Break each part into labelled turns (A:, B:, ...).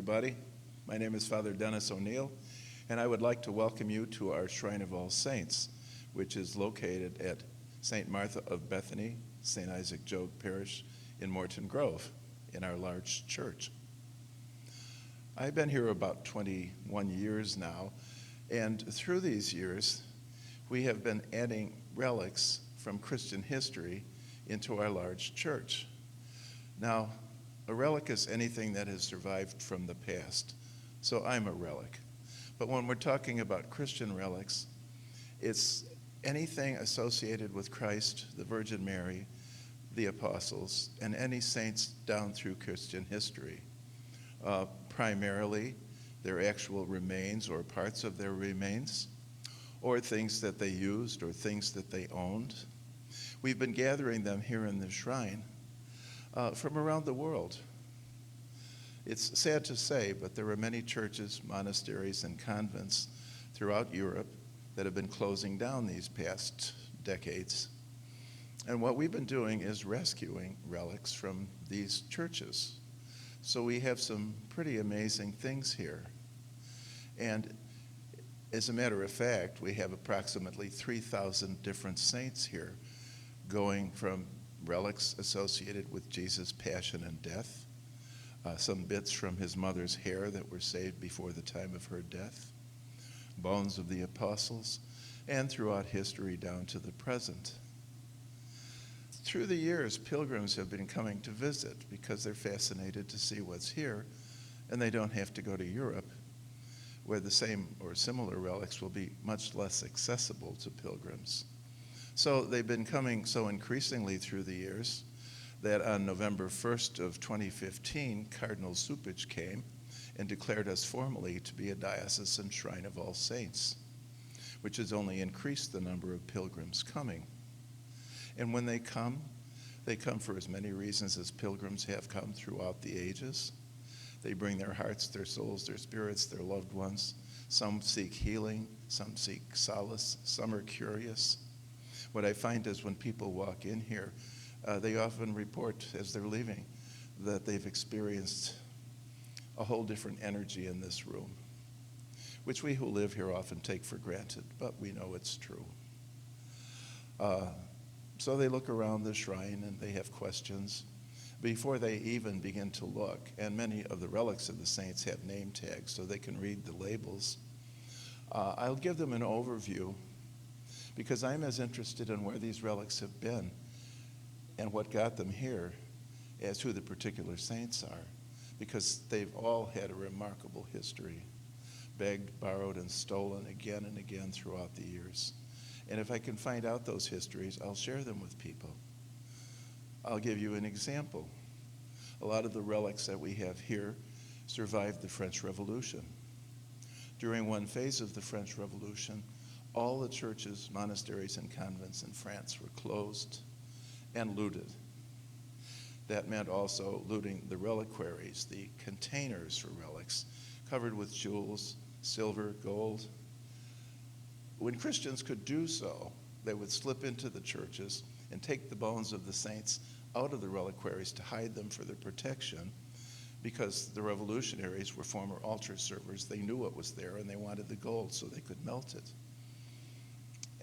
A: everybody. My name is Father Dennis O'Neill, and I would like to welcome you to our Shrine of All Saints, which is located at St. Martha of Bethany, St. Isaac Jogues Parish in Morton Grove, in our large church. I've been here about 21 years now, and through these years, we have been adding relics from Christian history into our large church. Now, a relic is anything that has survived from the past, so I'm a relic. But when we're talking about Christian relics, it's anything associated with Christ, the Virgin Mary, the apostles, and any saints down through Christian history. Primarily, their actual remains or parts of their remains, or things that they used or things that they owned. We've been gathering them here in the shrine from around the world. It's sad to say, but there are many churches, monasteries, and convents throughout Europe that have been closing down these past decades. And what we've been doing is rescuing relics from these churches. So we have some pretty amazing things here. And as a matter of fact, we have approximately 3,000 different saints here, going from relics associated with Jesus' passion and death, some bits from his mother's hair that were saved before the time of her death, bones of the apostles, and throughout history down to the present. Through the years, pilgrims have been coming to visit because they're fascinated to see what's here, and they don't have to go to Europe, where the same or similar relics will be much less accessible to pilgrims. So they've been coming so increasingly through the years that on November 1st of 2015, Cardinal Cupich came and declared us formally to be a diocesan Shrine of All Saints, which has only increased the number of pilgrims coming. And when they come for as many reasons as pilgrims have come throughout the ages. They bring their hearts, their souls, their spirits, their loved ones. Some seek healing, some seek solace, some are curious. What I find is when people walk in here, they often report as they're leaving that they've experienced a whole different energy in this room, which we who live here often take for granted, but we know it's true. So they look around the shrine and they have questions before they even begin to look. And many of the relics of the saints have name tags so they can read the labels. I'll give them an overview because I'm as interested in where these relics have been and what got them here as who the particular saints are, because they've all had a remarkable history, begged, borrowed, and stolen again and again throughout the years. And if I can find out those histories, I'll share them with people. I'll give you an example. A lot of the relics that we have here survived the French Revolution. During one phase of the French Revolution, all the churches, monasteries, and convents in France were closed and looted. That meant also looting the reliquaries, the containers for relics, covered with jewels, silver, gold. When Christians could do so, they would slip into the churches and take the bones of the saints out of the reliquaries to hide them for their protection, because the revolutionaries were former altar servers. They knew what was there and they wanted the gold so they could melt it.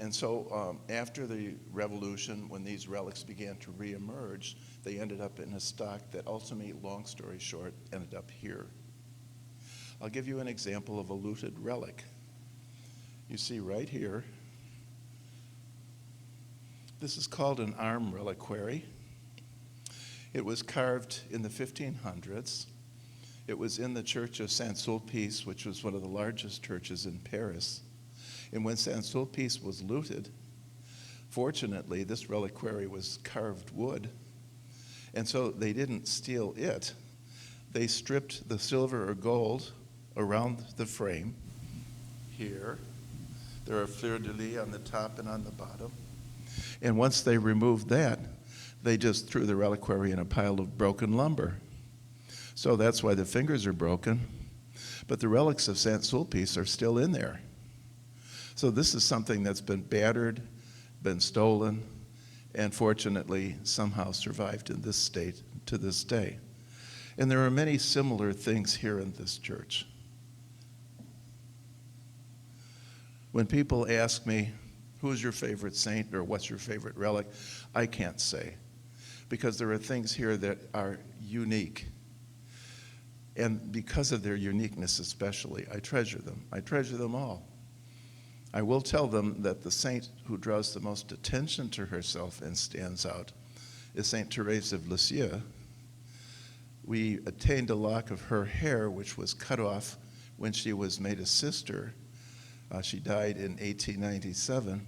A: And so after the revolution, when these relics began to reemerge, they ended up in a stock that ultimately, long story short, ended up here. I'll give you an example of a looted relic. You see right here, this is called an arm reliquary. It was carved in the 1500s. It was in the church of Saint-Sulpice, which was one of the largest churches in Paris. And when Saint-Sulpice was looted, fortunately, this reliquary was carved wood. And so they didn't steal it. They stripped the silver or gold around the frame here. There are fleurs-de-lis on the top and on the bottom. And once they removed that, they just threw the reliquary in a pile of broken lumber. So that's why the fingers are broken. But the relics of Saint-Sulpice are still in there. So this is something that's been battered, been stolen, and fortunately somehow survived in this state to this day. And there are many similar things here in this church. When people ask me, who's your favorite saint or what's your favorite relic, I can't say, because there are things here that are unique. And because of their uniqueness especially, I treasure them. I treasure them all. I will tell them that the saint who draws the most attention to herself and stands out is Saint Therese of Lisieux. We attained a lock of her hair, which was cut off when she was made a sister. She died in 1897.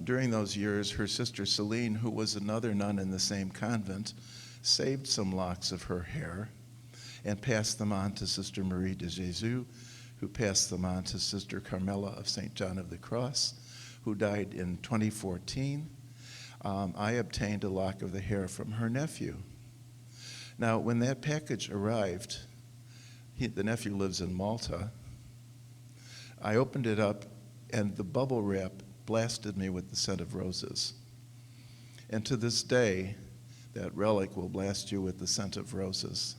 A: During those years, her sister Celine, who was another nun in the same convent, saved some locks of her hair and passed them on to Sister Marie de Jesus, who passed them on to Sister Carmela of St. John of the Cross, who died in 2014. I obtained a lock of the hair from her nephew. Now, when that package arrived, the nephew lives in Malta, I opened it up, and the bubble wrap blasted me with the scent of roses. And to this day, that relic will blast you with the scent of roses.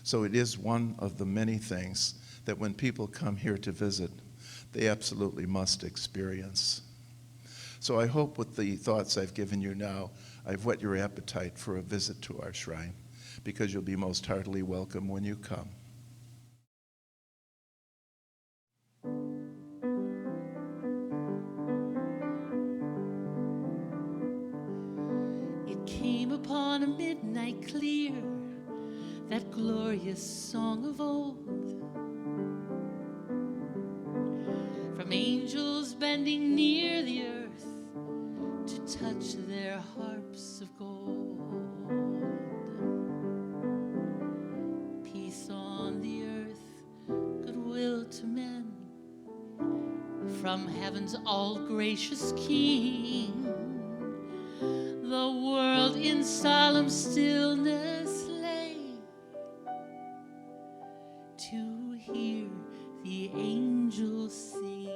A: So it is one of the many things that when people come here to visit, they absolutely must experience. So I hope with the thoughts I've given you now, I've whet your appetite for a visit to our shrine, because you'll be most heartily welcome when you come.
B: It came upon a midnight clear, that glorious song of old, from angels bending near the earth to touch their harps of gold. Peace on the earth, goodwill to men, from heaven's all-gracious King. The world in solemn stillness lay to hear the angels sing.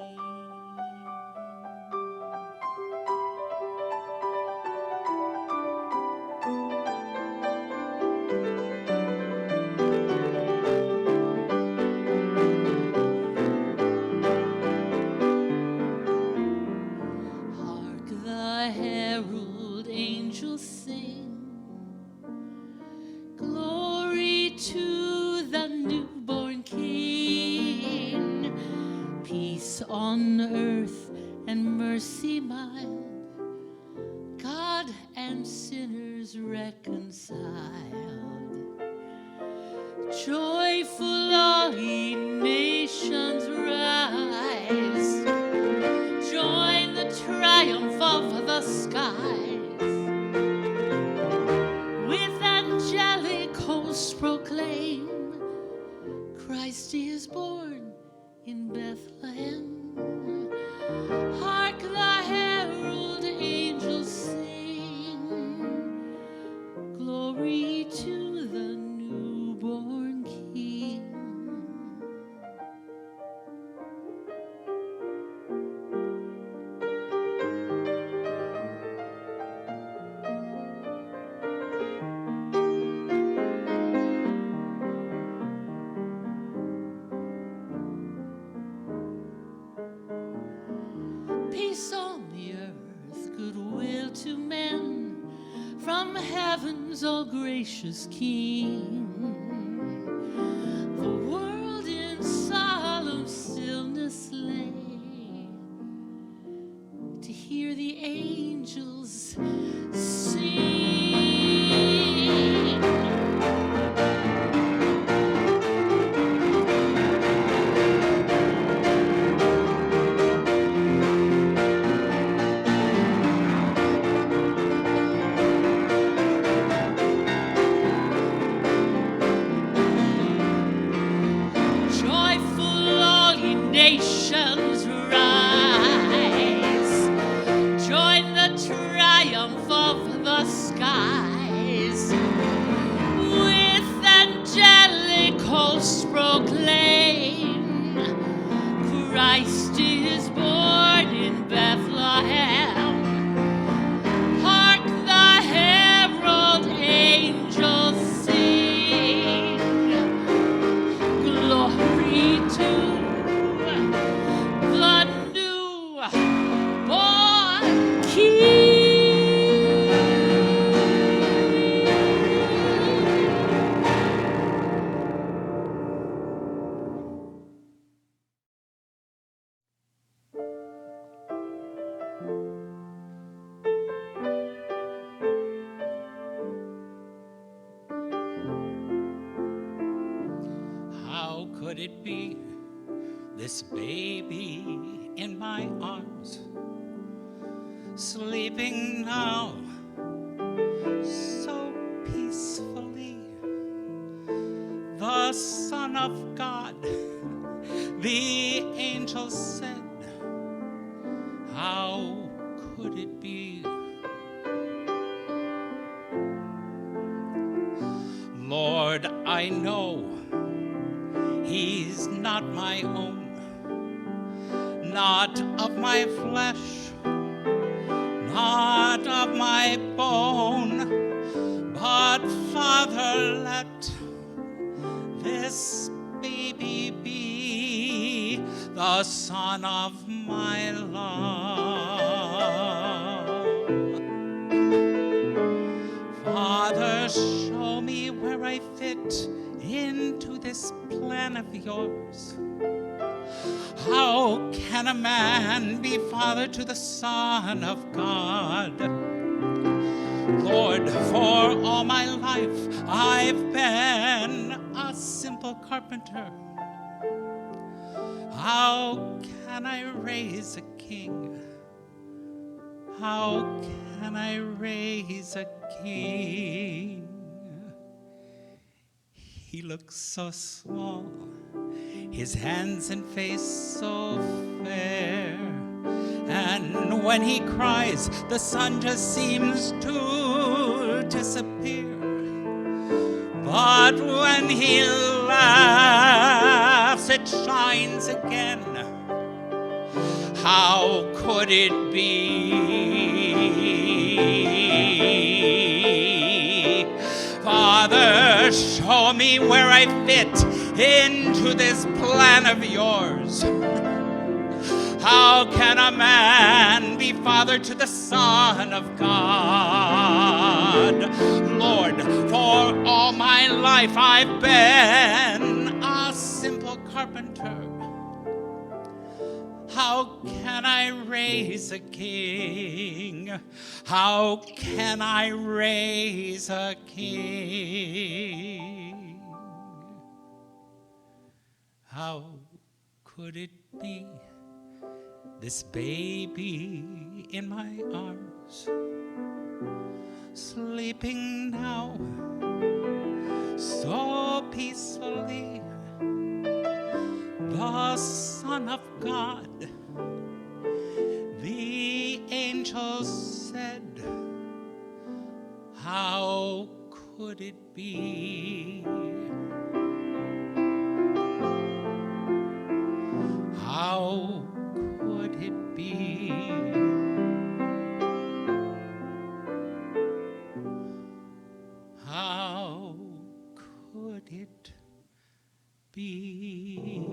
B: On earth and mercy mild, God and sinners reconciled. Joyful all ye nations rise, join the triumph of the skies. With angelic hosts proclaim, Christ is born in Bethlehem. Hark the herald angels sing, glory to the newborn King. Peace on the earth, goodwill to men, from heaven's all-gracious King. The world in solemn stillness lay to hear the angels sing. Nations rise, join the triumph of the skies. With angelic hosts proclaim, Christ is born in Bethlehem. Hark the herald angels sing.
C: How could it be this baby in my arms, sleeping now so peacefully? The Son of God, the angel said, how could it be? Lord, I know he's not my own, not of my flesh, not of my bone, but Father, let this baby be the son of my love. Father, show me where I fit into this plan of yours. How can a man be father to the Son of God? Lord, for all my life I've been a simple carpenter. How can I raise a king? How can I raise a king? He looks so small, his hands and face so fair, and when he cries, the sun just seems to disappear. But when he laughs, it shines again. How could it be? Father, show me where I fit into this plan of yours. How can a man be father to the Son of God? Lord, for all my life I've been a simple carpenter. How can I raise a king? How can I raise a king? How could it be? This baby in my arms, sleeping now so peacefully. The Son of God, the angel said, how could it be? How could it be? How could it be?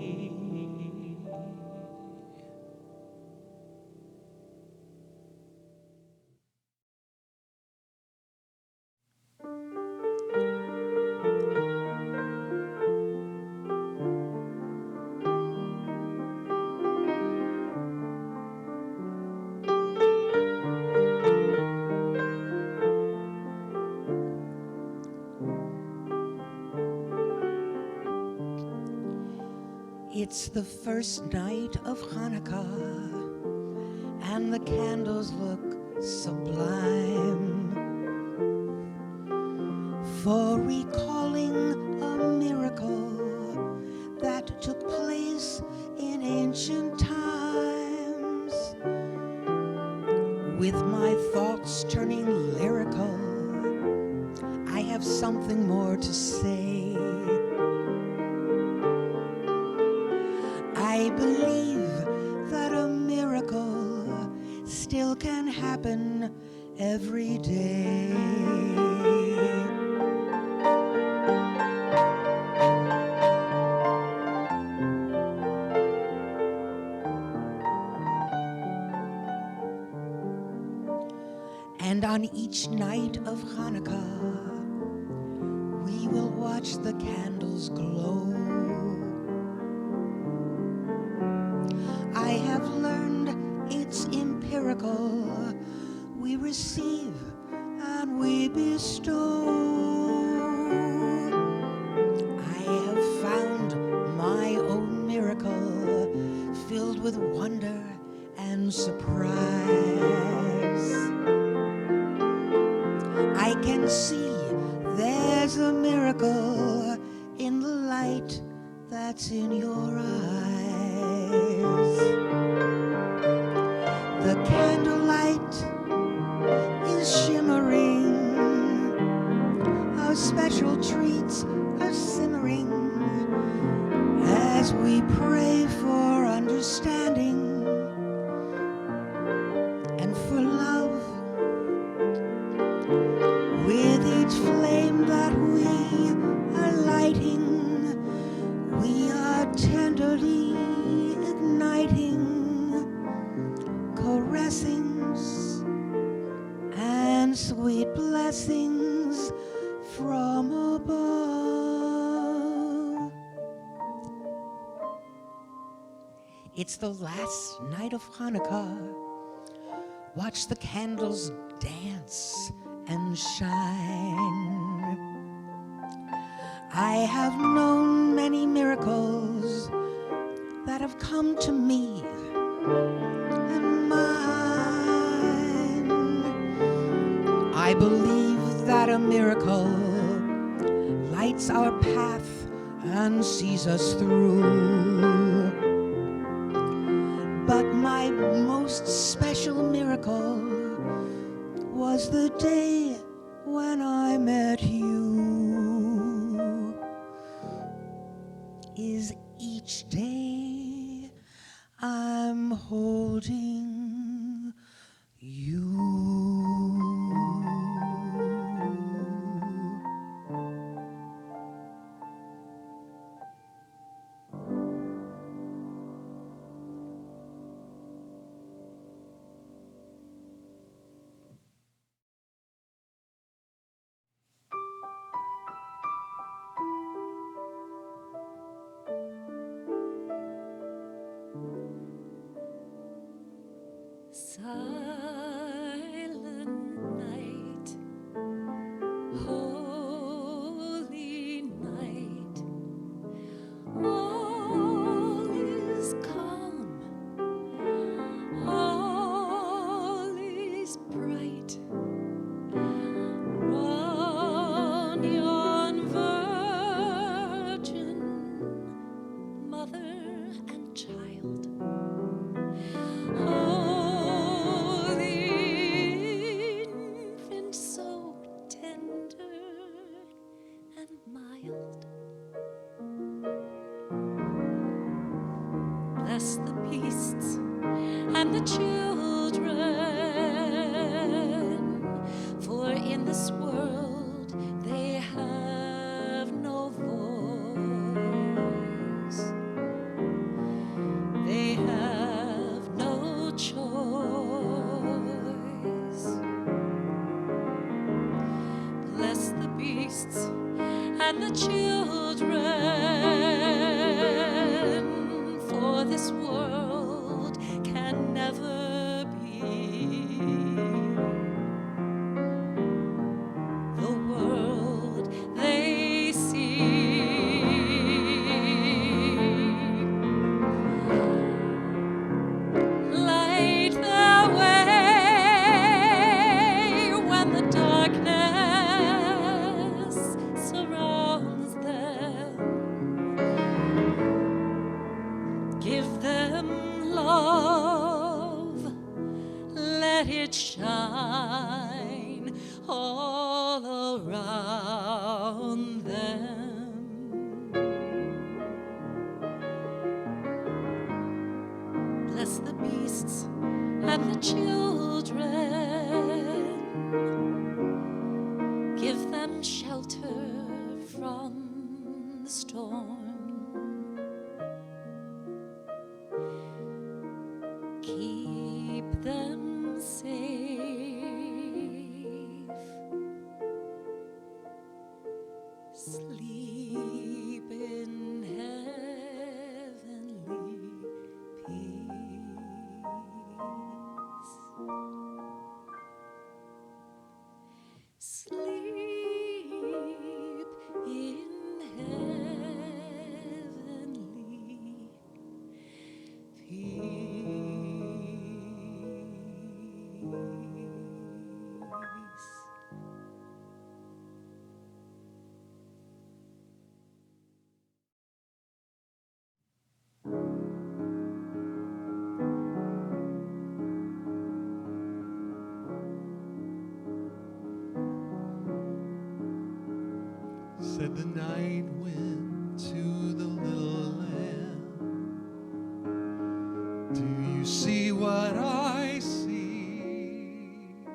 D: It's the first night of Hanukkah, and the candles look sublime, for recalling a miracle that took place in ancient times. With my thoughts turning lyrical, I have something more to say. I believe that a miracle still can happen every day. And on each night of Hanukkah, we will watch the candles glow. I have learned it's imperative empirical. We receive and we bestow. I have found my own miracle, filled with wonder and surprise. I can see there's a miracle in the light that's in your eyes. The candlelight is shimmering, our special treats are simmering as we pray for understanding and for love. With each flame that we are lighting, we are tenderly igniting caressings and sweet blessings from above. It's the last night of Hanukkah. Watch the candles dance and shine. I have known many miracles that have come to me and mine. I believe that a miracle lights our path and sees us through. But my most special miracle was the day when I met you. Is each day I'm holding you.
E: Silent night, holy night, all is calm, all is bright. Run yon virgin, mother and child. Bless the beasts and the children, for in this world they have no voice. They have no choice. Bless the beasts and the children, for this world can never be the world they see. Light their way when the darkness surrounds them. Give them love, let it shine all around them. Bless the beasts and the children, give them shelter from the storm. Keep them safe. Sleep in heavenly peace.
F: Said the night wind to the little lamb, do you see what I see?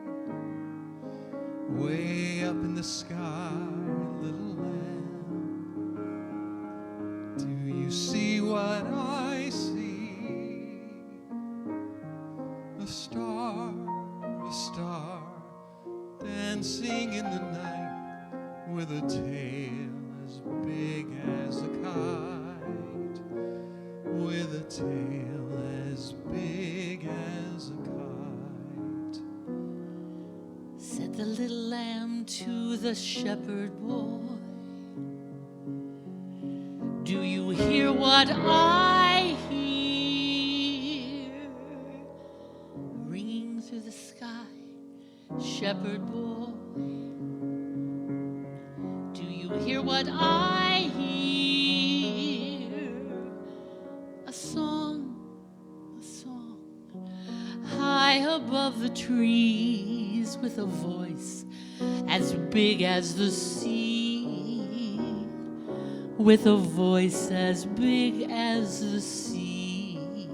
F: Way up in the sky, little lamb, do you see what I see? A star, dancing in the night, with a tail as big as a kite, with a tail as big as a kite.
B: Said the little lamb to the shepherd boy, do you hear what I hear? Ringing through the sky, shepherd boy, do you hear what I hear? A song, high above the trees, with a voice as big as the sea, with a voice as big as the sea.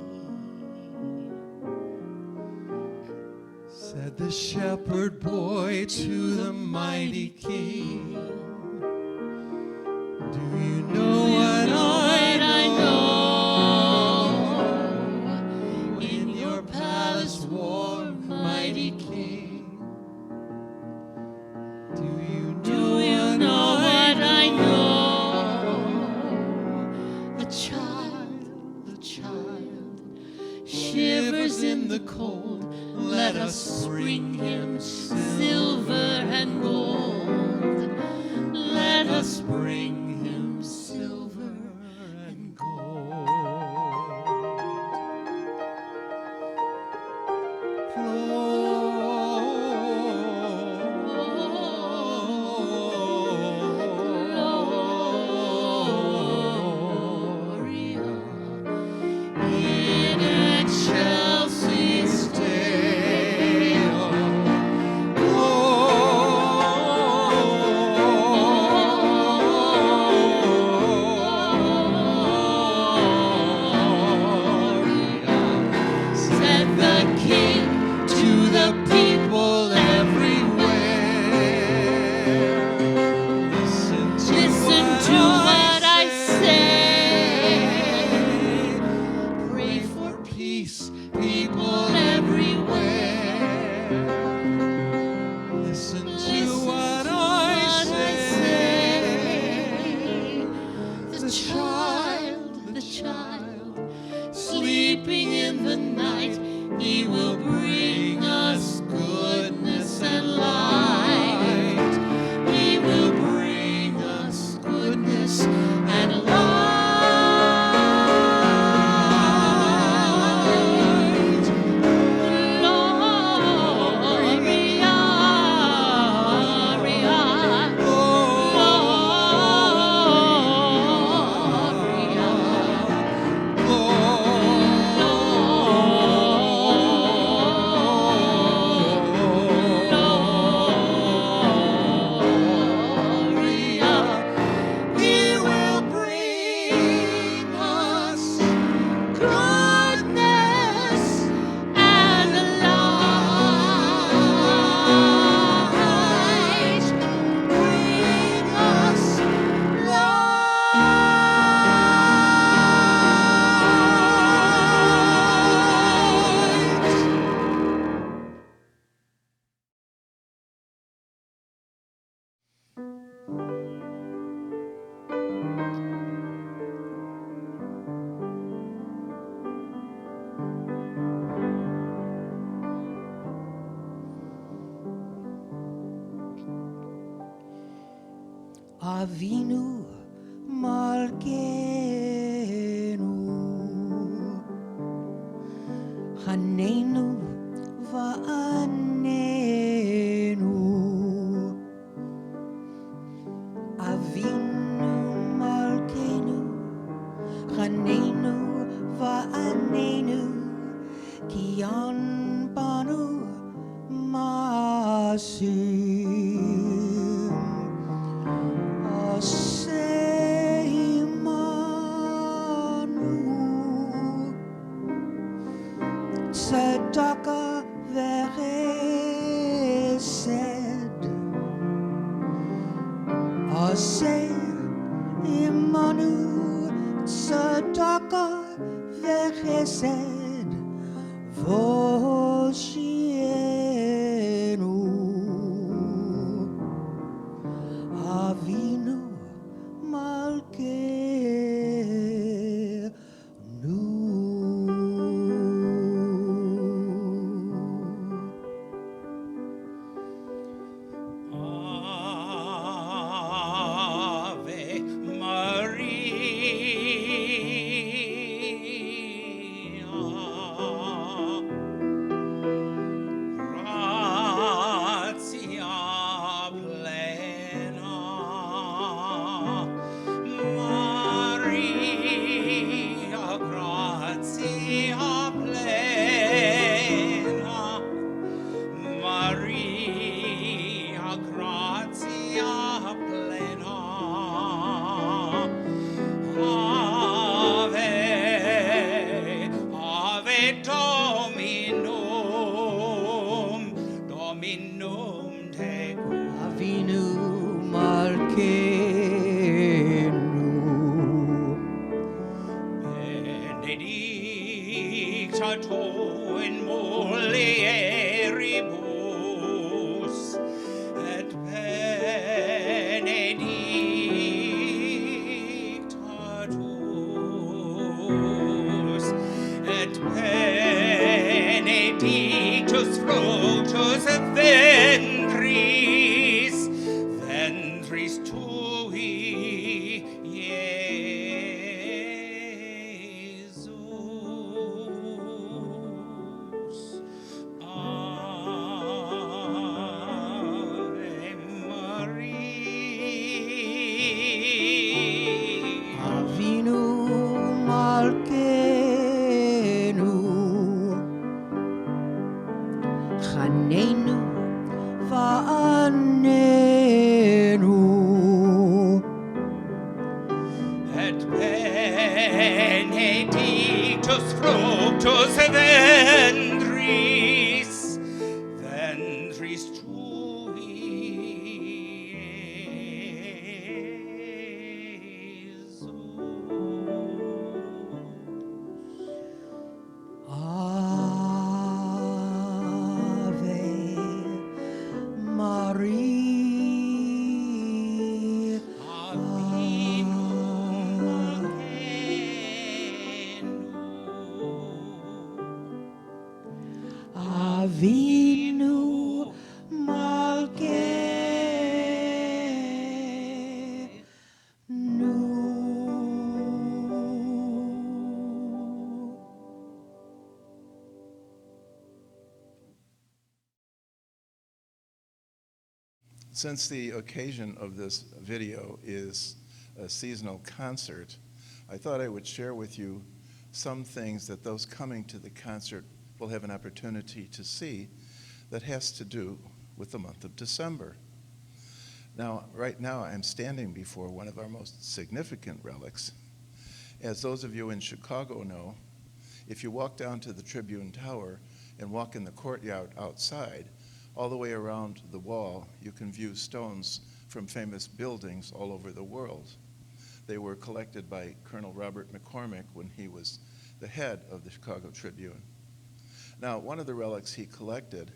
F: Said the shepherd boy to the mighty king, do you know what I know? In your palace warm, mighty king, do you know what I know?
B: A child shivers in the cold. Let us bring him silver and gold. Let us bring him silver and gold. Gloria in excelsis Deo. Said the King to the people everywhere, listen to what I say. Pray for peace, people everywhere.
F: Listen to what I say.
B: The child, sleeping in the night, he will bring us goodness and light. He will bring us goodness and light. He will bring us goodness and light. Bring us
D: Avinu Malkeinu Hanenu Va'anenu Avinu Malkeinu Hanenu Va'anenu Kian Banu Masim Imanu Tzedakah v'chesed Aseh Imanu Tzedakah v'chesed Voshienu Avinu
C: Ave Maria, gratia plena, Maria, gratia plena, Maria, gratia plena, Ave, Ave Dominum, Dominum tecum.
D: Avinu Malkeinu
C: Benedicta tu in mulieribus, et benedicta tuus, et benedictus fructus ventris, ventris tui, Jesus. Ave Maria.
D: Avinu Malkeinu Chanenu Va'anenu
C: Et benedictus fructus ventris, ventris tui, Jesus.
D: Ave Maria
C: Avinu Malkeinu,
D: Avinu Malkeinu.
A: Since the occasion of this video is a seasonal concert, I thought I would share with you some things that those coming to the concert will have an opportunity to see that has to do with the month of December. Now, right now, I'm standing before one of our most significant relics. As those of you in Chicago know, if you walk down to the Tribune Tower and walk in the courtyard outside, all the way around the wall, you can view stones from famous buildings all over the world. They were collected by Colonel Robert McCormick when he was the head of the Chicago Tribune. Now, one of the relics he collected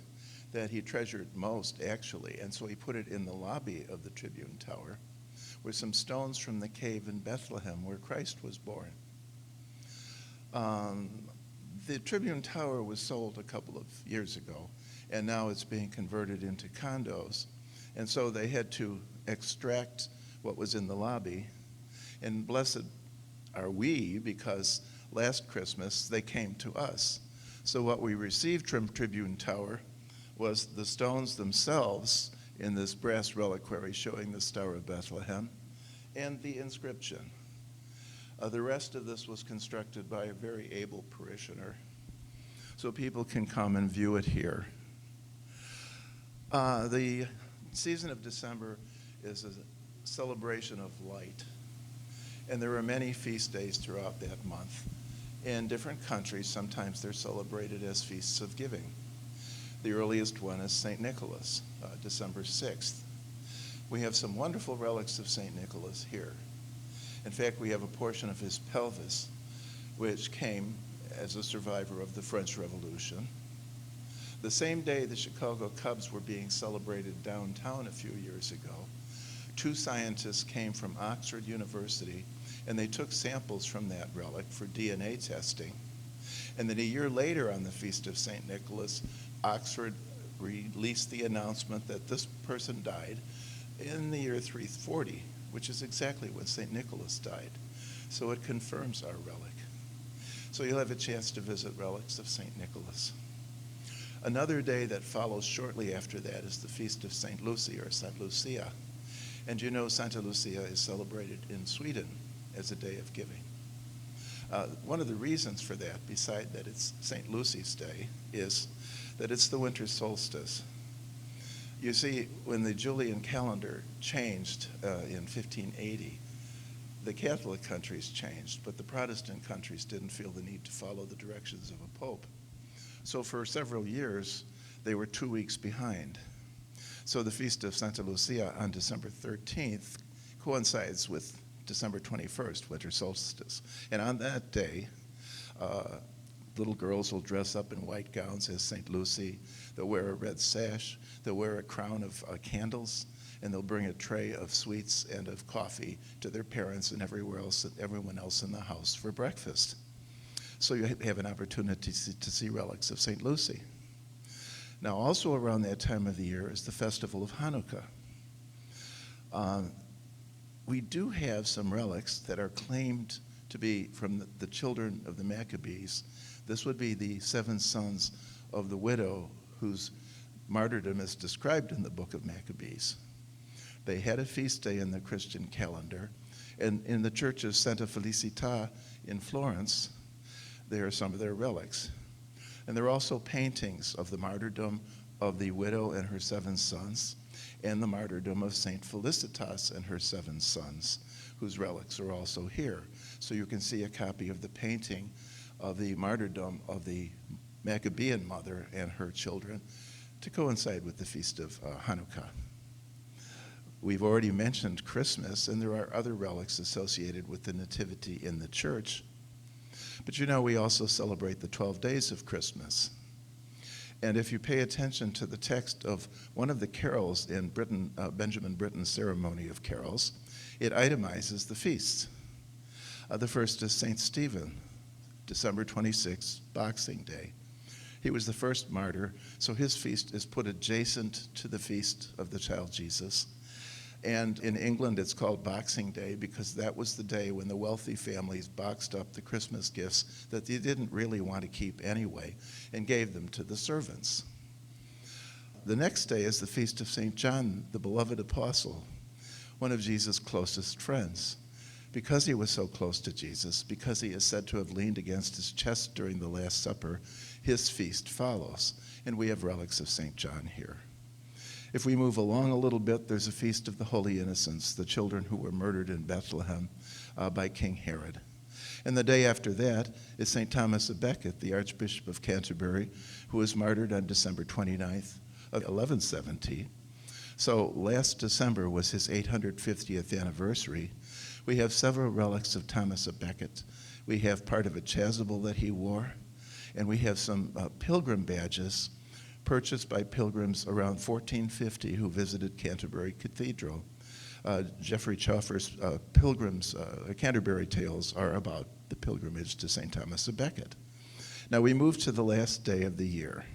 A: that he treasured most, actually, and so he put it in the lobby of the Tribune Tower, were some stones from the cave in Bethlehem where Christ was born. The Tribune Tower was sold a couple of years ago, and now it's being converted into condos. And so they had to extract what was in the lobby, and blessed are we because last Christmas they came to us. So what we received from Tribune Tower was the stones themselves in this brass reliquary showing the Star of Bethlehem and the inscription. The rest of this was constructed by a very able parishioner, so people can come and view it here. The season of December is a celebration of light. And there are many feast days throughout that month. In different countries, sometimes they're celebrated as feasts of giving. The earliest one is St. Nicholas, December 6th. We have some wonderful relics of St. Nicholas here. In fact, we have a portion of his pelvis, which came as a survivor of the French Revolution. The same day the Chicago Cubs were being celebrated downtown a few years ago, 2 scientists came from Oxford University, and they took samples from that relic for DNA testing. And then a year later on the Feast of St. Nicholas, Oxford released the announcement that this person died in the year 340, which is exactly when St. Nicholas died. So it confirms our relic. So you'll have a chance to visit relics of St. Nicholas. Another day that follows shortly after that is the Feast of St. Lucy or St. Lucia. And you know Santa Lucia is celebrated in Sweden as a day of giving. One of the reasons for that, beside that it's St. Lucy's Day, is that it's the winter solstice. You see, when the Julian calendar changed in 1580, the Catholic countries changed, but the Protestant countries didn't feel the need to follow the directions of a pope. So for several years, they were 2 weeks behind. So the Feast of Santa Lucia on December 13th coincides with December 21st, winter solstice. And on that day, little girls will dress up in white gowns as St. Lucy. They'll wear a red sash. They'll wear a crown of candles, and they'll bring a tray of sweets and of coffee to their parents and everyone else in the house for breakfast. So you have an opportunity to see relics of St. Lucy. Now, also around that time of the year is the festival of Hanukkah. We do have some relics that are claimed to be from the children of the Maccabees. This would be the 7 sons of the widow whose martyrdom is described in the book of Maccabees. They had a feast day in the Christian calendar, and in the church of Santa Felicita in Florence, there are some of their relics. And there are also paintings of the martyrdom of the widow and her 7 sons, and the martyrdom of Saint Felicitas and her 7 sons, whose relics are also here. So you can see a copy of the painting of the martyrdom of the Maccabean mother and her children to coincide with the Feast of Hanukkah. We've already mentioned Christmas, and there are other relics associated with the Nativity in the church. But you know, we also celebrate the 12 days of Christmas. And if you pay attention to the text of one of the carols in Benjamin Britten's Ceremony of Carols, it itemizes the feasts. The first is St. Stephen, December 26th, Boxing Day. He was the first martyr, so his feast is put adjacent to the feast of the child Jesus. And in England, it's called Boxing Day because that was the day when the wealthy families boxed up the Christmas gifts that they didn't really want to keep anyway and gave them to the servants. The next day is the Feast of St. John, the beloved apostle, one of Jesus' closest friends. Because he was so close to Jesus, because he is said to have leaned against his chest during the Last Supper, his feast follows. And we have relics of St. John here. If we move along a little bit, there's a Feast of the Holy Innocents, the children who were murdered in Bethlehem by King Herod. And the day after that is St. Thomas of Becket, the Archbishop of Canterbury, who was martyred on December 29th of 1170. So last December was his 850th anniversary. We have several relics of Thomas of Becket. We have part of a chasuble that he wore, and we have some pilgrim badges purchased by pilgrims around 1450 who visited Canterbury Cathedral. Geoffrey Chaucer's Canterbury Tales are about the pilgrimage to St. Thomas of Becket. Now we move to the last day of the year,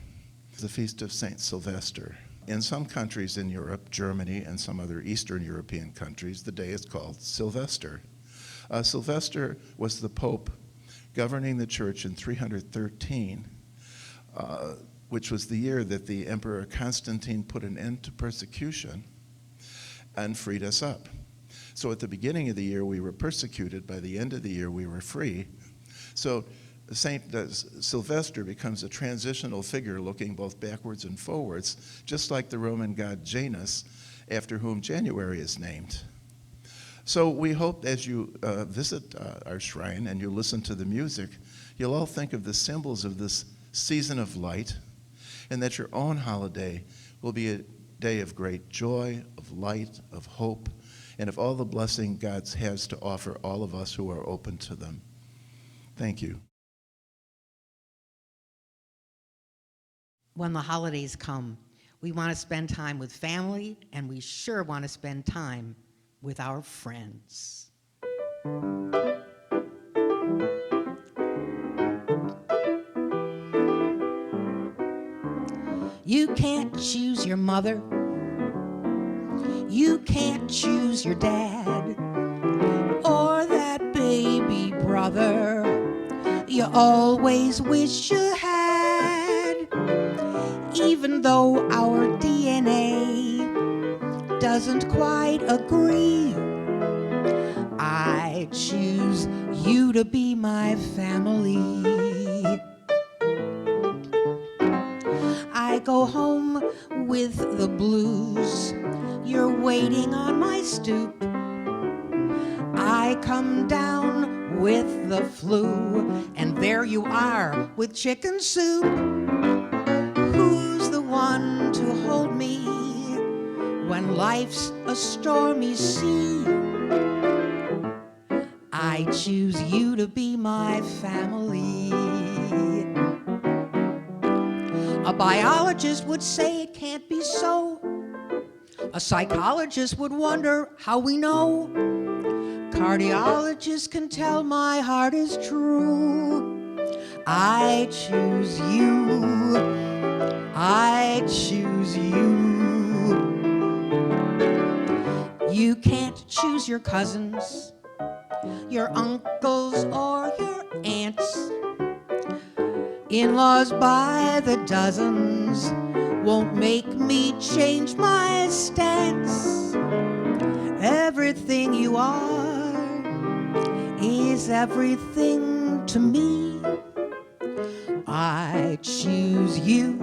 A: the Feast of St. Sylvester. In some countries in Europe, Germany and some other Eastern European countries, the day is called Sylvester. Sylvester was the Pope governing the church in 313, which was the year that the Emperor Constantine put an end to persecution and freed us up. So at the beginning of the year, we were persecuted. By the end of the year, we were free. So Saint Sylvester becomes a transitional figure looking both backwards and forwards, just like the Roman god Janus, after whom January is named. So we hope as you visit our shrine and you listen to the music, you'll all think of the symbols of this season of light, and that your own holiday will be a day of great joy, of light, of hope, and of all the blessing God has to offer all of us who are open to them. Thank you.
D: When the holidays come, we want to spend time with family, and we sure want to spend time with our friends. You can't choose your mother. You can't choose your dad or that baby brother you always wish you had. Even though our DNA doesn't quite agree, I choose you to be my family. I go home with the blues. You're waiting on my stoop. I come down with the flu, and there you are with chicken soup. Who's the one to hold me when life's a stormy sea? I choose you to be my family. A biologist would say it can't be so. A psychologist would wonder how we know. Cardiologist can tell my heart is true. I choose you. I choose you. You can't choose your cousins, your uncles, or your aunts. In-laws by the dozens won't make me change my stance. Everything you are is everything to me. I choose you.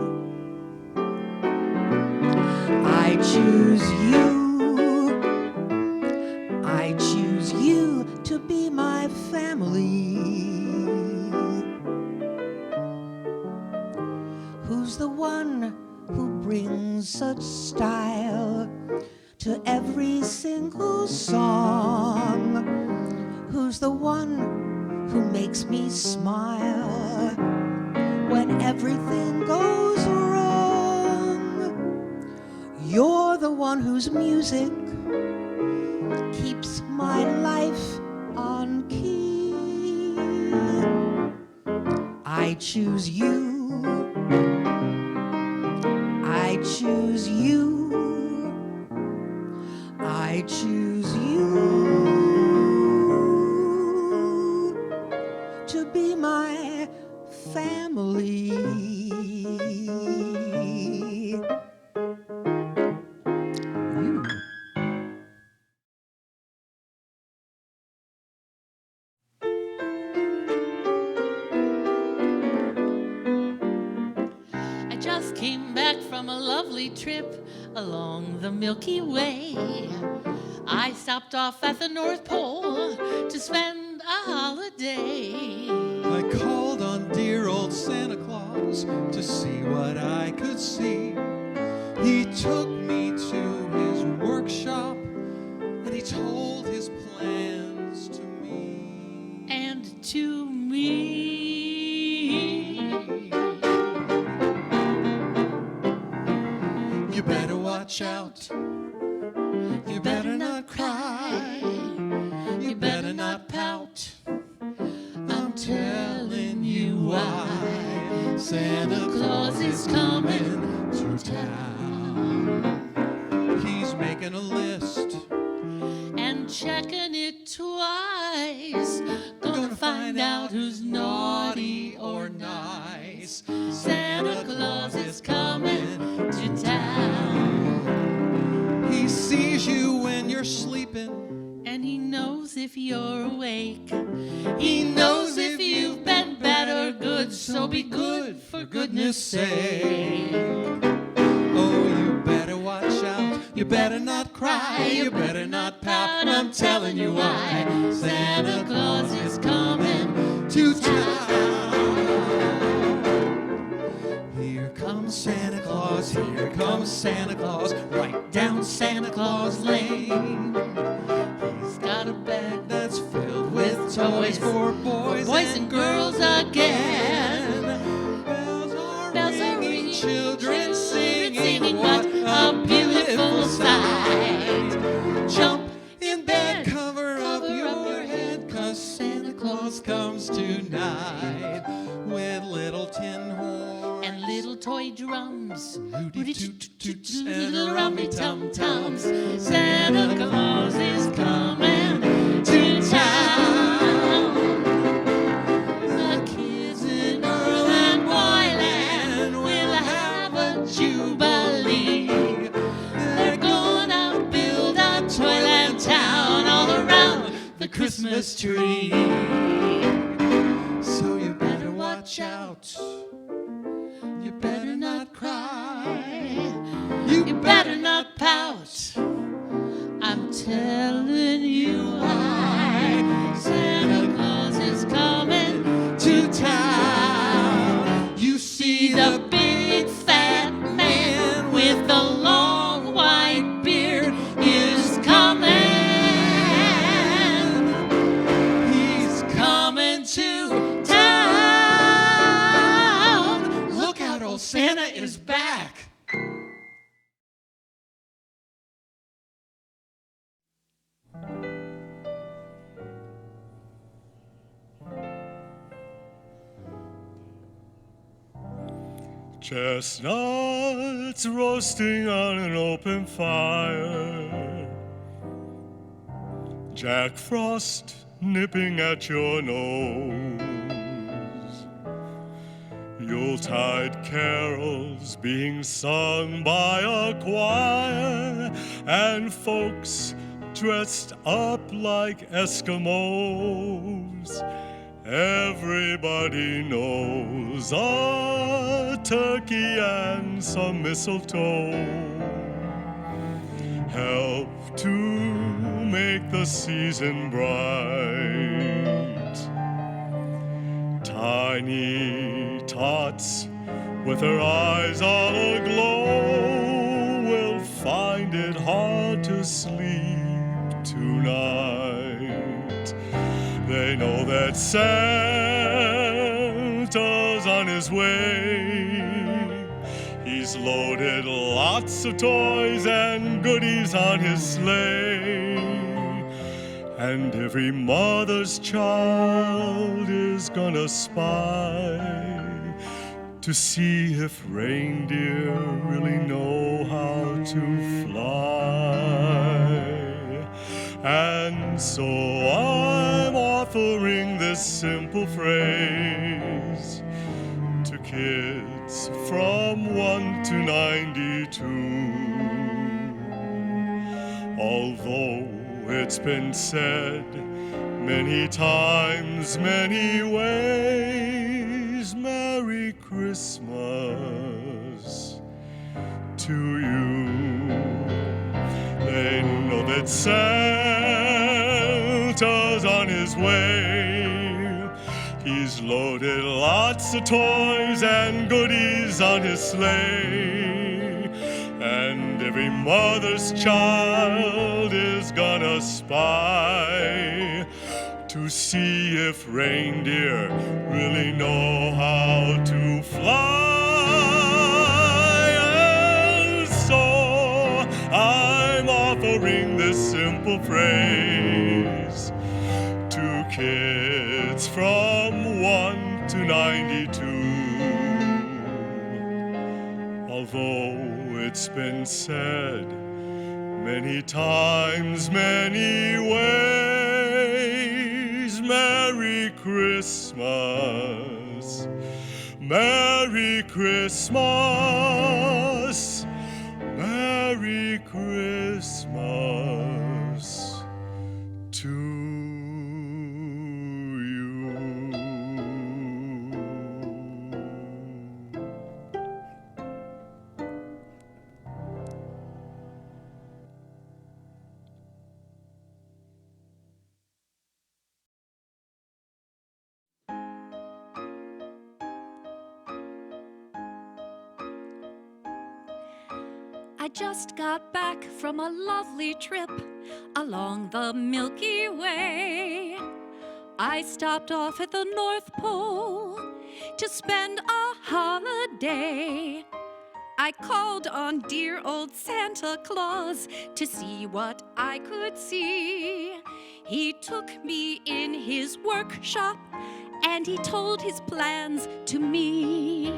D: I choose you. I choose you to be my family. Who's the one who brings such style to every single song? Who's the one who makes me smile when everything goes wrong? You're the one whose music keeps my life on key. I choose you. I choose you. I choose you to be my family. You.
B: I just came back from a lovely trip along the Milky Way. I stopped off at the North Pole to spend a holiday.
F: I called on dear old Santa Claus to see what I could see. He took me to his workshop and he told his plans to me.
B: And to me.
F: You better watch out. You better not cry. You better not pout. I'm telling you why. Santa Claus is coming to town. He's making a list
B: And checking it twice. Gonna find out who's naughty or nice. Santa Claus is coming to town.
F: He sees you when you're sleeping.
B: And he knows if you're awake. He knows if you've been bad or good. So be good for goodness sake.
F: Oh, you better watch out. You better not cry, you better not pout, I'm telling you why. Santa Claus is coming to town. Here comes Santa Claus, here comes Santa Claus, right down Santa Claus Lane. He's got a bag that's filled with toys for boys and girls again. Bells are ringing, children singing, what a beautiful sight. Jump in bed, cover up your head, 'cause Santa Claus comes tonight with little tin horns
B: and little toy drums,
F: and rummy tum-tums.
B: Santa Claus is coming to town. The kids in Earl and Wyland will have a jubilee. They're gonna build a toyland town all around the Christmas tree.
F: So you better watch out. You better not cry.
B: You better not pout. I'm telling you why. Santa Claus is coming to town. You see the big fat man with the long white beard is coming. He's coming to town. Look out, old Santa is back.
G: Chestnuts roasting on an open fire, Jack Frost nipping at your nose, Yuletide carols being sung by a choir, and folks dressed up like Eskimos. Everybody knows a turkey and some mistletoe help to make the season bright. Tiny tots with her eyes all aglow will find it hard to sleep tonight. They know that Santa's on his way. He's loaded lots of toys and goodies on his sleigh. And every mother's child is gonna spy to see if reindeer really know how to fly. And so I'm offering this simple phrase to kids from 1 to 92. Although it's been said many times, many ways, Merry Christmas to you. They know that Santa's on his way. He's loaded lots of toys and goodies on his sleigh. And every mother's child is gonna spy to see if reindeer really know how to fly. And so I'm offering this simple phrase to kids from 1 to 92. Although it's been said many times, many ways, Merry Christmas, Merry Christmas, Merry Christmas to you.
E: I just got back from a lovely trip along the Milky Way. I stopped off at the North Pole to spend a holiday. I called on dear old Santa Claus to see what I could see. He took me in his workshop and he told his plans to me.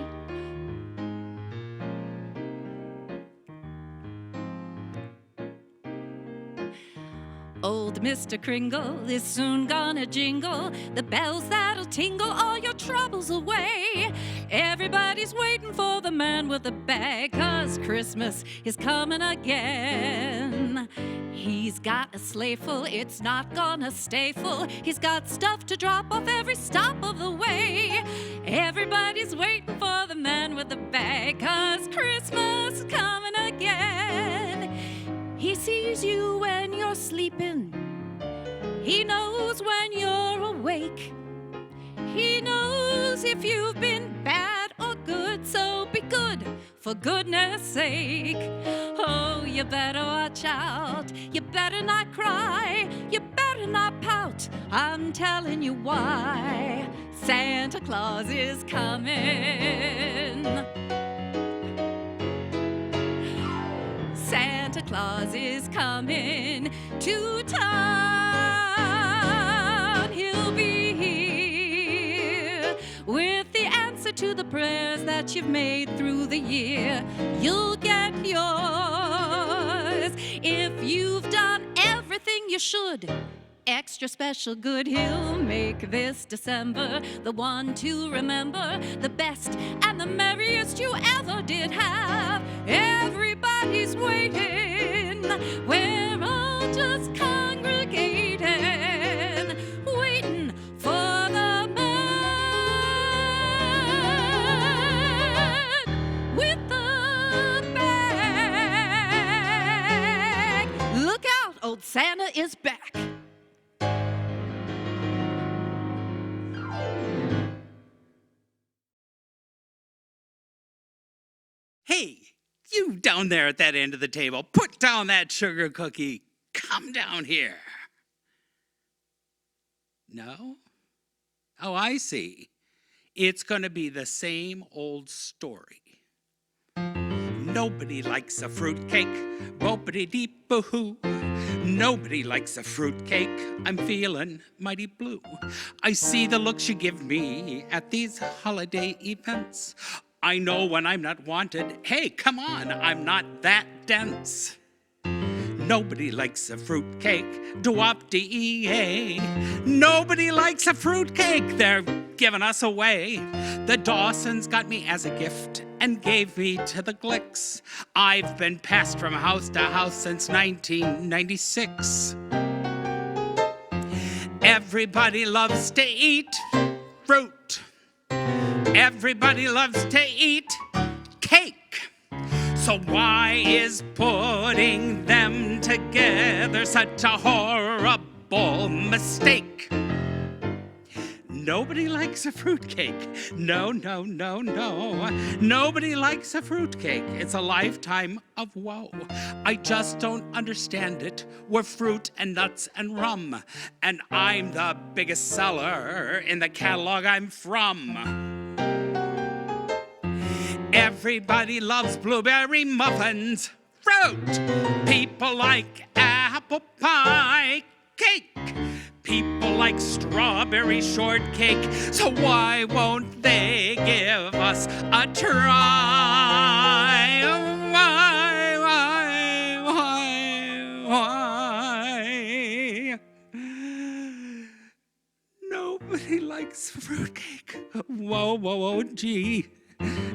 E: Old Mr. Kringle is soon gonna jingle the bells that'll tingle all your troubles away. Everybody's waiting for the man with the bag, 'cause Christmas is coming again. He's got a sleigh full, it's not gonna stay full. He's got stuff to drop off every stop of the way. Everybody's waiting for the man with the bag, 'cause Christmas is coming again. He sees you when you're sleeping. He knows when you're awake. He knows if you've been bad or good, so be good for goodness sake. Oh, you better watch out. You better not cry. You better not pout. I'm telling you why. Santa Claus is coming. Santa Claus is coming to town. He'll be here with the answer to the prayers that you've made through the year. You'll get yours if you've done everything you should. Extra special good, he'll make this December the one to remember, the best and the merriest you ever did have. Everybody's waiting, we're all just congregating, waiting for the man with the bag. Look out, old Santa is back.
C: Hey, you down there at that end of the table, put down that sugar cookie. Come down here. No? Oh, I see. It's going to be the same old story. Nobody likes a fruitcake, boppity-deep-boo-hoo. Nobody likes a fruitcake, I'm feeling mighty blue. I see the looks you give me at these holiday events. I know when I'm not wanted. Hey, come on, I'm not that dense. Nobody likes a fruitcake, doo-wop-dee-ee-ay. Nobody likes a fruitcake, they're giving us away. The Dawsons got me as a gift and gave me to the Glicks. I've been passed from house to house since 1996. Everybody loves to eat fruit. Everybody loves to eat cake. So why is putting them together such a horrible mistake? Nobody likes a fruitcake. No, no, no, no. Nobody likes a fruitcake. It's a lifetime of woe. I just don't understand it. We're fruit and nuts and rum. And I'm the biggest seller in the catalog I'm from. Everybody loves blueberry muffins. Fruit. People like apple pie cake. People like strawberry shortcake. So why won't they give us a try? Why? Nobody likes fruitcake. Whoa, whoa, whoa, gee.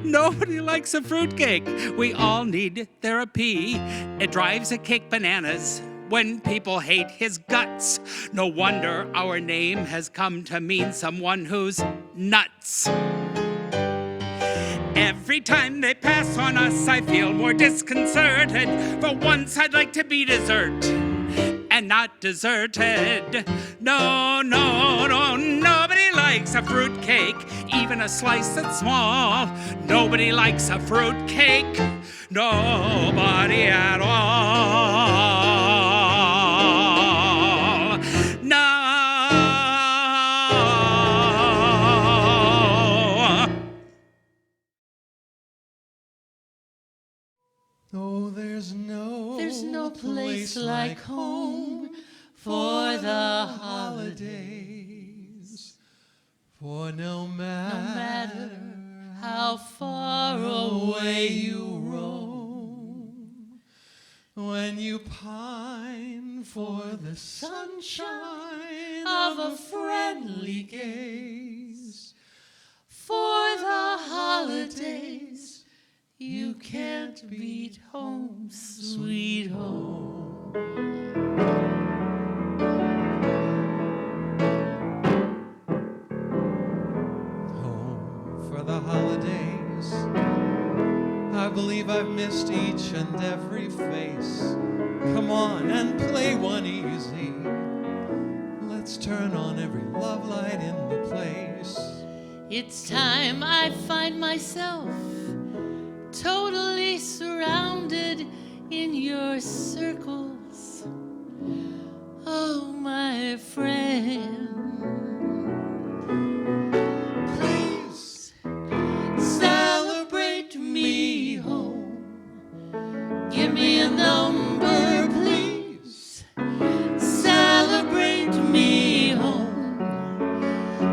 C: Nobody likes a fruitcake. We all need therapy. It drives a cake bananas when people hate his guts. No wonder our name has come to mean someone who's nuts. Every time they pass on us, I feel more disconcerted. For once, I'd like to be dessert and not deserted. No, no, no, nobody Nobody likes a fruitcake, even a slice that's small. Nobody likes a fruitcake, nobody at all. No.
F: Oh, there's no
B: place like home for the holidays.
F: For no
B: No
F: matter
B: matter how far away you roam,
F: when you pine for the sunshine
B: of a friendly
F: gaze,
B: for the holidays, you can't beat home, sweet home.
F: home for the holidays. I believe I've missed each and every face. Come on and play one easy. Let's turn on every love light in the place.
B: It's time I find myself totally surrounded in your circles. Oh, my friend, please celebrate me home. Give me a number, please. Celebrate me home.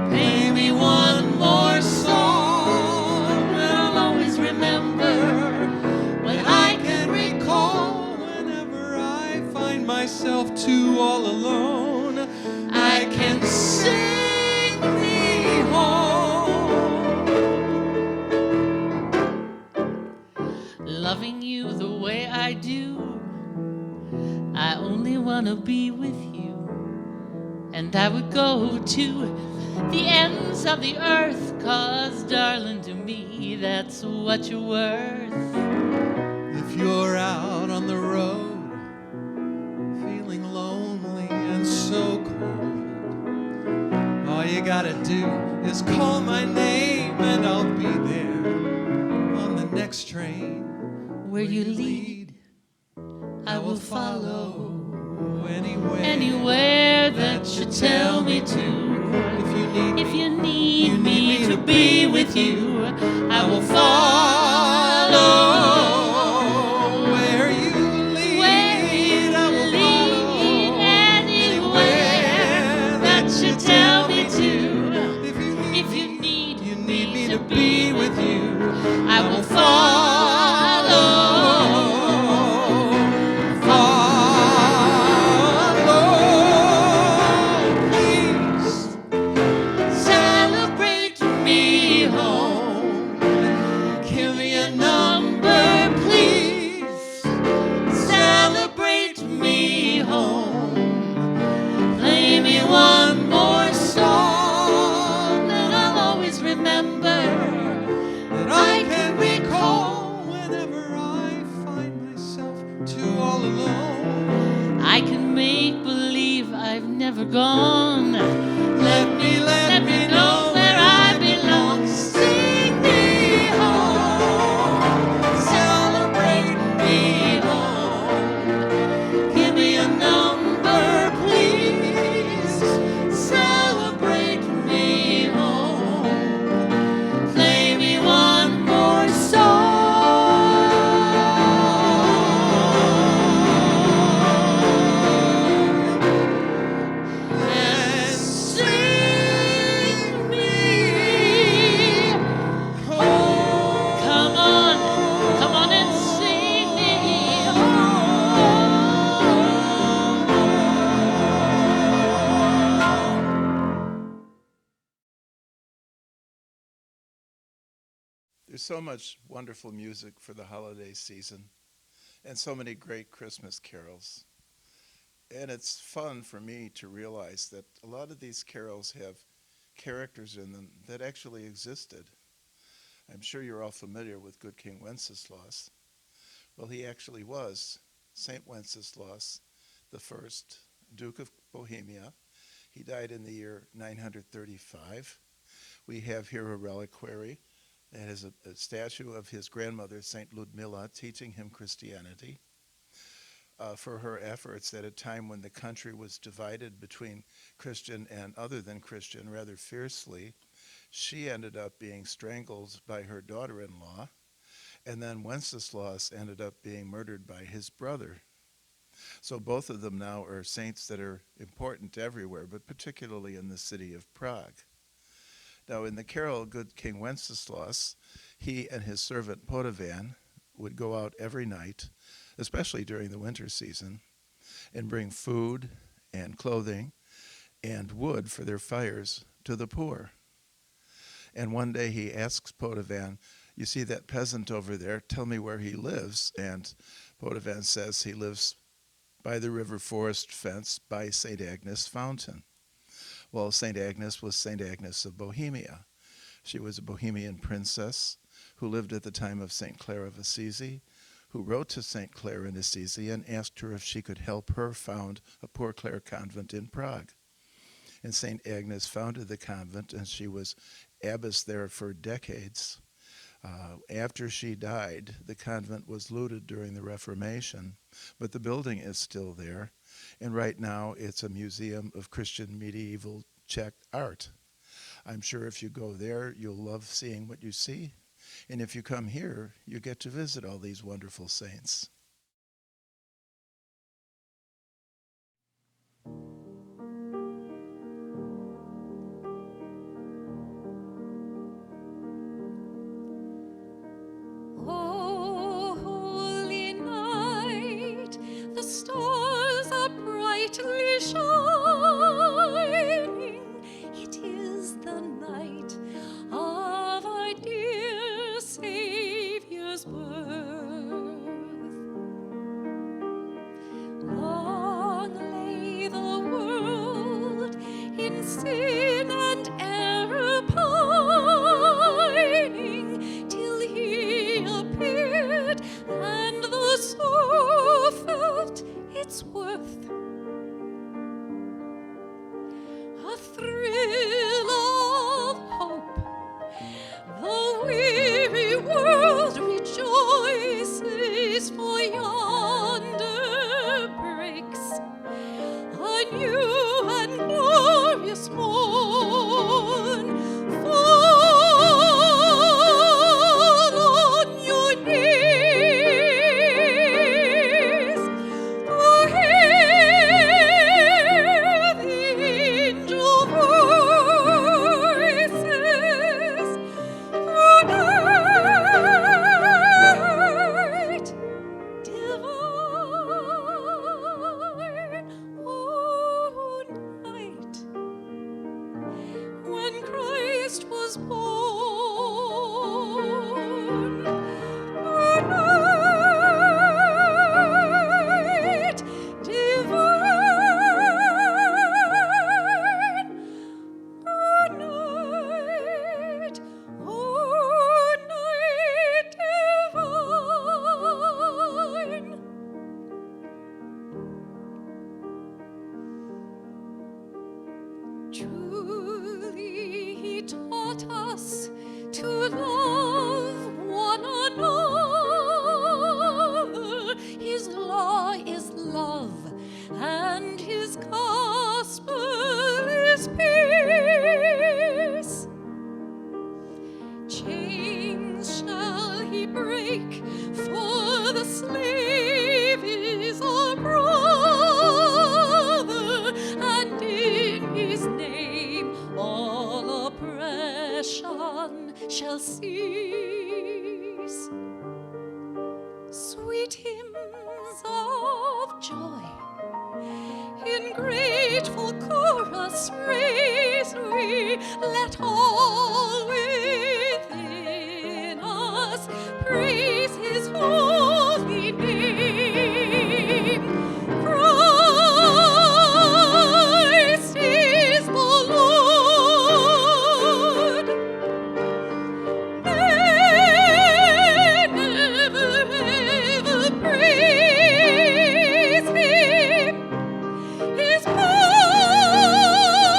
B: Play me one more song that I'll always remember when I can recall.
F: Whenever I find myself too all alone,
B: I can sing me home. Loving you the way I do, I only want to be with you. And I would go to the ends of the earth, 'cause darling, to me that's what you're worth.
F: if you're out on the road, feeling lonely and so cold, all you gotta do is call my name and I'll be there on the next train.
B: Where you lead, I will follow. Anywhere that you tell me to. If you need me to be with you, I will follow.
F: Where you lead, I will follow.
B: Anywhere that you tell me to.
F: If you
B: need
F: me to be with you,
B: I will follow. Celebrate me home. Give me a number, please. Celebrate me home. Play me one more song that I'll always remember,
F: that I can recall whenever I find myself too all alone.
B: I can make believe I've never gone. Let me know where I belong. Sing me home. Celebrate me home. Give me a number, please. Celebrate me home. Play me one more song. And sing me home. Come on and sing me home.
A: There's so much wonderful music for the holiday season and so many great Christmas carols. And it's fun for me to realize that a lot of these carols have characters in them that actually existed. I'm sure you're all familiar with Good King Wenceslas. Well, he actually was Saint Wenceslas the First, Duke of Bohemia. He died in the year 935. We have here a reliquary that has a statue of his grandmother, St. Ludmilla, teaching him Christianity. For her efforts at a time when the country was divided between Christian and other than Christian rather fiercely, she ended up being strangled by her daughter-in-law, and then Wenceslaus ended up being murdered by his brother. So both of them now are saints that are important everywhere, but particularly in the city of Prague. Now in the carol, Good King Wenceslaus, he and his servant Podovan would go out every night, especially during the winter season, and bring food and clothing and wood for their fires to the poor. And one day he asks Podovan, "You see that peasant over there? Tell me where he lives." And Podovan says he lives by the river forest fence by St. Agnes fountain. Well, St. Agnes was St. Agnes of Bohemia. She was a Bohemian princess who lived at the time of St. Clare of Assisi, who wrote to St. Clare in Assisi and asked her if she could help her found a Poor Clare convent in Prague. And St. Agnes founded the convent, and she was abbess there for decades. After she died, the convent was looted during the Reformation, but the building is still there, and right now it's a museum of Christian medieval Czech art. I'm sure if you go there, you'll love seeing what you see, and if you come here, you get to visit all these wonderful saints.
E: Oh, holy night, the stars are brightly shining. It is the night of our dear Savior's birth. Long lay the world in sin and error pining, till he appeared, and the soul felt its worth. A thrill of hope, the weary world rejoices, for yonder breaks a new and glorious morn. Fall on your knees, oh, hear the angel voices. Good night, divine, oh, night, when Christ was born. Good night, divine. Good night, oh, night divine. Truly he taught us to love one another. His law is love, and his gospel is peace. Chains shall he break, for the slave is our brother, and in his name all oppression shall cease. Sweet hymns of joy in grateful chorus raise we, let all within us praise his holy name. Christ is the Lord. Never, ever praise him. His power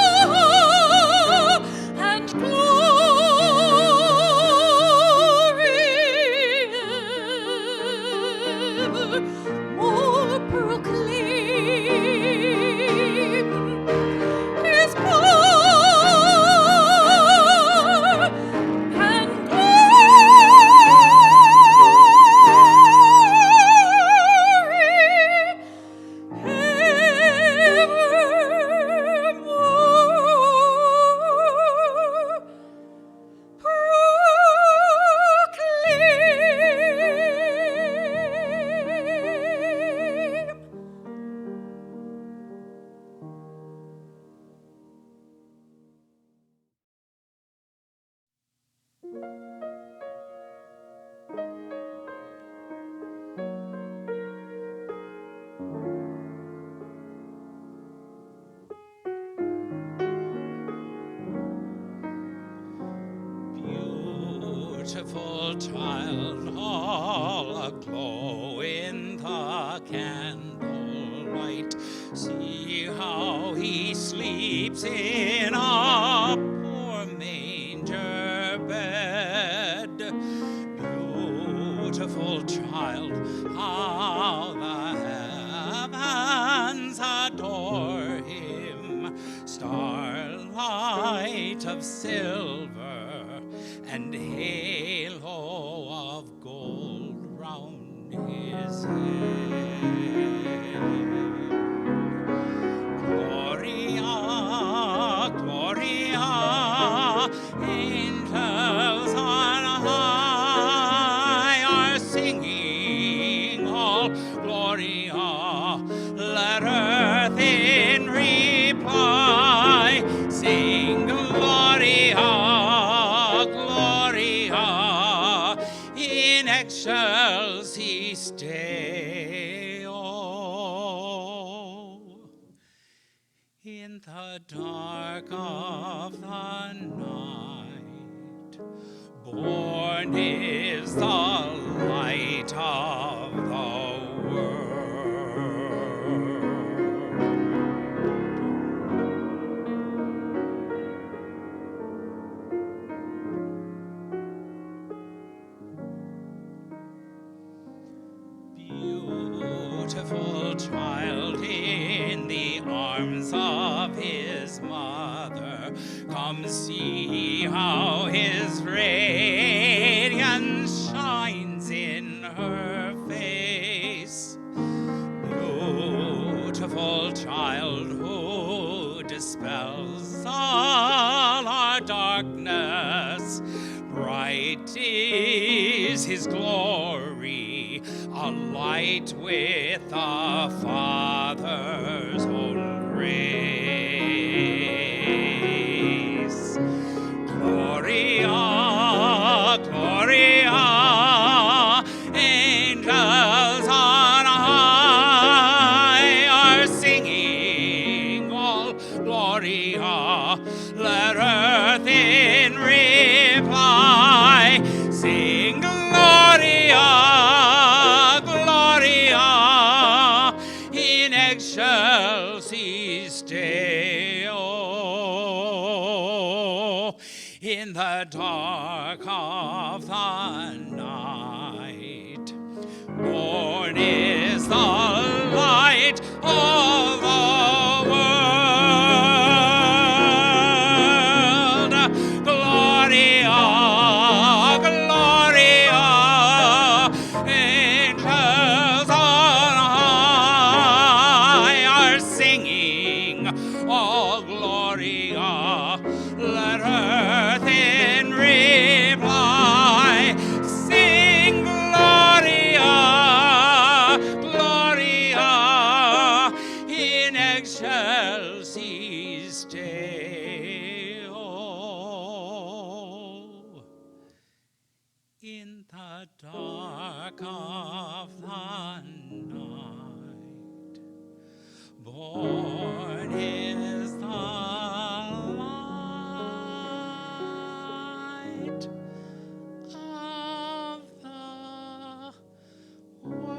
C: beautiful child, all aglow in the candlelight. See how he sleeps in a poor manger bed. Beautiful child, how the heavens adore him. Starlight of silver and halo of gold round his head. Gloria, Gloria, angels on high are singing all Gloria. Let earth in reply sing Gloria, Gloria, in excelsis Deo. In the dark of the night, born is the light of the world. Beautiful child in the arms of his mother, come see how his radiance shines in her face. Beautiful child who dispels all our darkness, bright is his glory, a light with the Father's own grace. Gloria, Gloria, angels on high are singing all Gloria. Let earth in reply sing Gloria, Gloria, in excelsis Deo. In the dark of the night, born is the light of the world. Gloria, Gloria, angels on high are singing all Gloria. Let earth in reply sing Gloria, Gloria, in excelsis Deo. In the dark of the night, born is the light of the world.